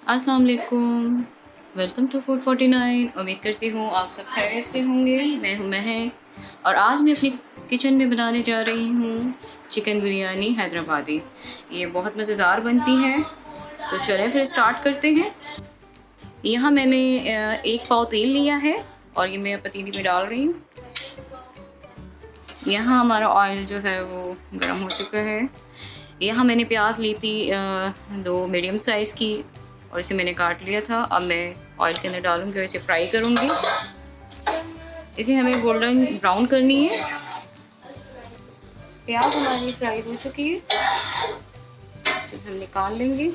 अस्सलाम वालेकुम। Welcome to food 49। उम्मीद करती हूँ आप सब खैरियत से होंगे। मैं हूँ महक और आज मैं अपनी किचन में बनाने जा रही हूँ चिकन बिरयानी हैदराबादी। ये बहुत मज़ेदार बनती है, तो चलें फिर स्टार्ट करते हैं। यहाँ मैंने 1 पाव तेल लिया है और ये मैं पतीली में डाल रही हूँ। यहाँ हमारा ऑयल जो है वो गर्म हो चुका है। यहाँ मैंने प्याज ली थी 2 मीडियम साइज़ की और इसे मैंने काट लिया था। अब मैं ऑयल के अंदर डालूँगी और इसे फ्राई करूँगी। इसे हमें गोल्डन ब्राउन करनी है। प्याज हमारी फ्राई हो चुकी है, इसे हम निकाल लेंगे।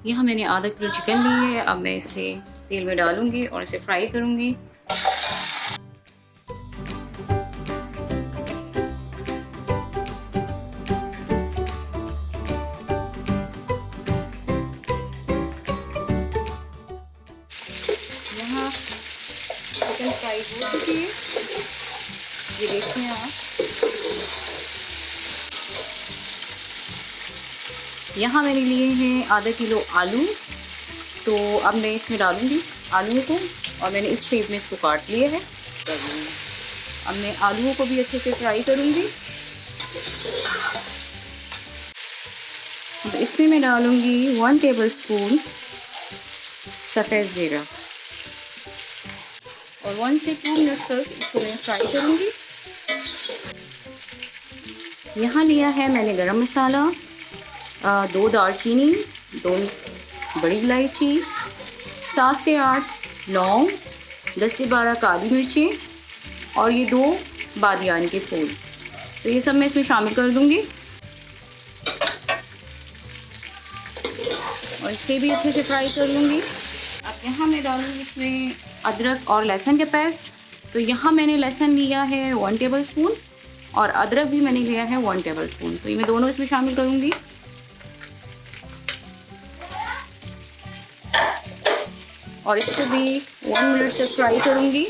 यहाँ मैंने आधा किलो चिकन ली है। अब मैं इसे तेल में डालूँगी और इसे फ्राई करूँगी। यहाँ चिकन फ्राई हो चुकी है, ये देखिए आप। यहाँ मैंने लिए हैं आधा किलो आलू, तो अब मैं इसमें डालूँगी आलूओं को और मैंने इस शेप में इसको काट लिया है। अब मैं आलूओं को भी अच्छे से फ्राई करूँगी। अब इसमें मैं डालूँगी 1 टेबलस्पून सफ़ेद ज़ीरा और 1 से 2 मिनट तक इसको मैं फ्राई करूँगी। यहाँ लिया है मैंने गरम मसाला, 2 दालचीनी, 2 बड़ी इलायची, 7 से 8 लौंग, 10 से 12 काली मिर्चें और ये 2 बादियान के फूल। तो ये सब मैं इसमें शामिल कर दूँगी और इसे भी अच्छे से फ्राई कर लूँगी। अब यहाँ मैं डालूँगी इसमें अदरक और लहसुन का पेस्ट। तो यहाँ मैंने लहसुन लिया है 1 टेबलस्पून और अदरक भी मैंने लिया है 1 टेबलस्पून। तो ये मैं दोनों इसमें शामिल करूँगी और इसको भी 1 मिनट तक फ्राई करूँगी।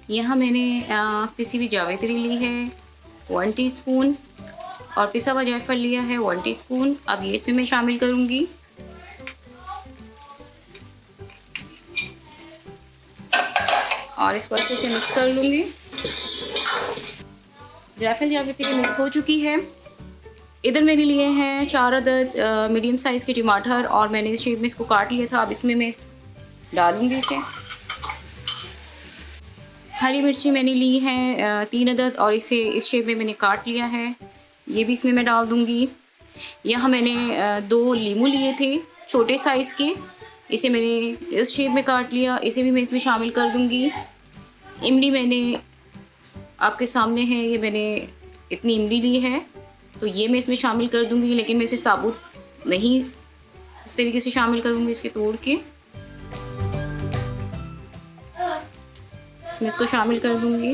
यहाँ मैंने पिसी हुई जावित्री ली है 1 टीस्पून और पिसा हुआ जायफल लिया है 1 टीस्पून। अब ये इसमें मैं शामिल करूँगी। और इसको अच्छे से मिक्स कर लूँगी। जायफल जावित्री मिक्स हो चुकी है। इधर मैंने लिए हैं 4 अदद मीडियम साइज़ के टमाटर और मैंने इस शेप में इसको काट लिया था। अब इसमें मैं डालूँगी इसे। हरी मिर्ची मैंने ली हैं 3 अदद और इसे इस शेप में मैंने काट लिया है, ये भी इसमें मैं डाल दूँगी। यहाँ मैंने 2 लीमू लिए थे छोटे साइज़ के, इसे मैंने इस शेप में काट लिया, इसे भी मैं इसमें शामिल कर दूँगी। इमली मैंने आपके सामने है, ये मैंने इतनी इमली ली है तो ये मैं इसमें शामिल कर दूँगी, लेकिन मैं इसे साबुत नहीं इस तरीके से शामिल करूँगी, इसके तोड़ के इसमें इसको शामिल कर दूँगी।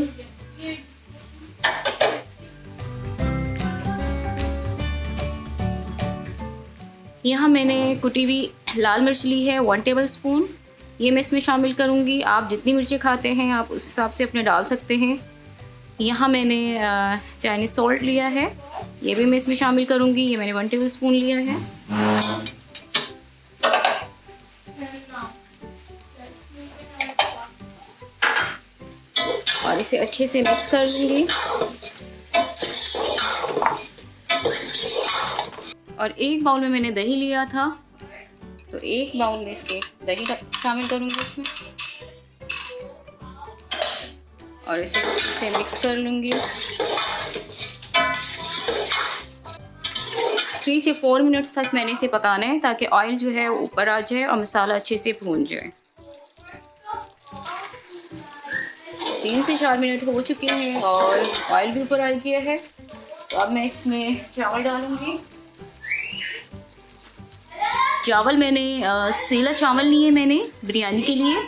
यहाँ मैंने कुटी हुई लाल मिर्च ली है 1 टेबलस्पून, ये मैं इसमें शामिल करूँगी। आप जितनी मिर्चें खाते हैं आप उस हिसाब से अपने डाल सकते हैं। यहाँ मैंने चाइनीज़ सॉल्ट लिया है, ये भी मैं इसमें शामिल करूँगी, ये मैंने 1 टेबलस्पून लिया है। और इसे अच्छे से मिक्स कर लूँगी। और 1 बाउल में मैंने दही लिया था, तो 1 बाउल में इसके दही शामिल करूँगी इसमें और इसे मिक्स कर लूँगी। 3 से 4 मिनट्स तक मैंने इसे पकाना है ताकि ऑयल जो है ऊपर आ जाए और मसाला अच्छे से भून जाए। 3 से 4 मिनट हो चुके हैं और ऑयल भी ऊपर आ गया है। तो अब मैं इसमें चावल डालूँगी। चावल मैंने सीला चावल लिए मैंने बिरयानी के लिए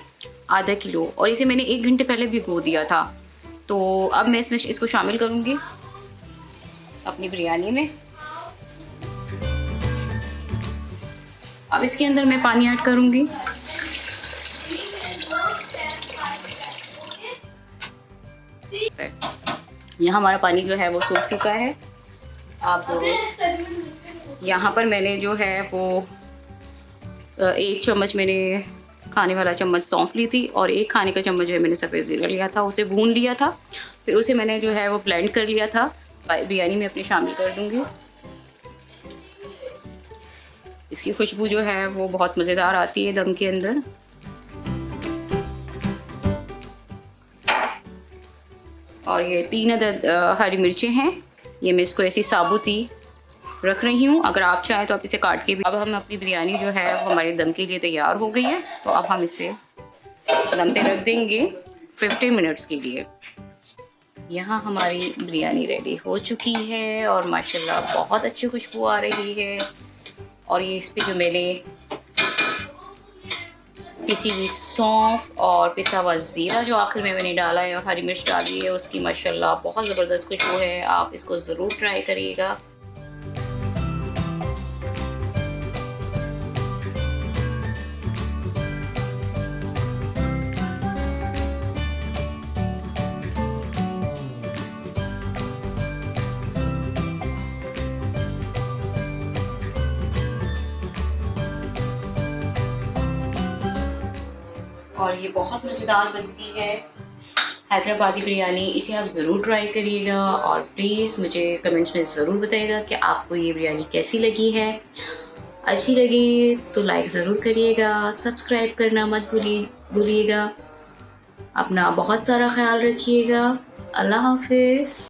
आधा किलो और इसे मैंने 1 घंटे पहले भिगो दिया था। तो अब मैं इसमें इसको शामिल करूँगी अपनी बिरयानी में। अब इसके अंदर मैं पानी ऐड करूँगी। यहाँ हमारा पानी जो है वो सूख चुका है। अब यहाँ पर मैंने जो है वो 1 चम्मच मैंने खाने वाला चम्मच सौंफ ली थी और 1 खाने का चम्मच जो है मैंने सफ़ेद ज़ीरा लिया था, उसे भून लिया था। फिर उसे मैंने जो है वो ब्लेंड कर लिया था, बिरयानी में अपनी शामिल कर दूँगी। इसकी खुशबू जो है वो बहुत मज़ेदार आती है दम के अंदर। और ये 3 अदद हरी मिर्चें हैं, ये मैं इसको ऐसी साबुत ही रख रही हूँ। अगर आप चाहें तो आप इसे काट के भी। अब हम अपनी बिरयानी जो है वो हमारे दम के लिए तैयार हो गई है, तो अब हम इसे दम पे रख देंगे 50 मिनट्स के लिए। यहाँ हमारी बिरयानी रेडी हो चुकी है और माशाल्लाह बहुत अच्छी खुशबू आ रही है। और ये इस पे जो मैंने पिसी हुई सौंफ और पिसा हुआ ज़ीरा जो आखिर में मैंने डाला है और हरी मिर्च डाली है, उसकी माशाल्लाह बहुत ज़बरदस्त खुशबू है। आप इसको ज़रूर ट्राई करिएगा। और ये बहुत मज़ेदार बनती है हैदराबादी बिरयानी। इसे आप ज़रूर ट्राई करिएगा और प्लीज़ मुझे कमेंट्स में ज़रूर बताइएगा कि आपको ये बिरयानी कैसी लगी है। अच्छी लगी तो लाइक ज़रूर करिएगा, सब्सक्राइब करना मत भूलिएगा। अपना बहुत सारा ख्याल रखिएगा। अल्लाह हाफ़िज़।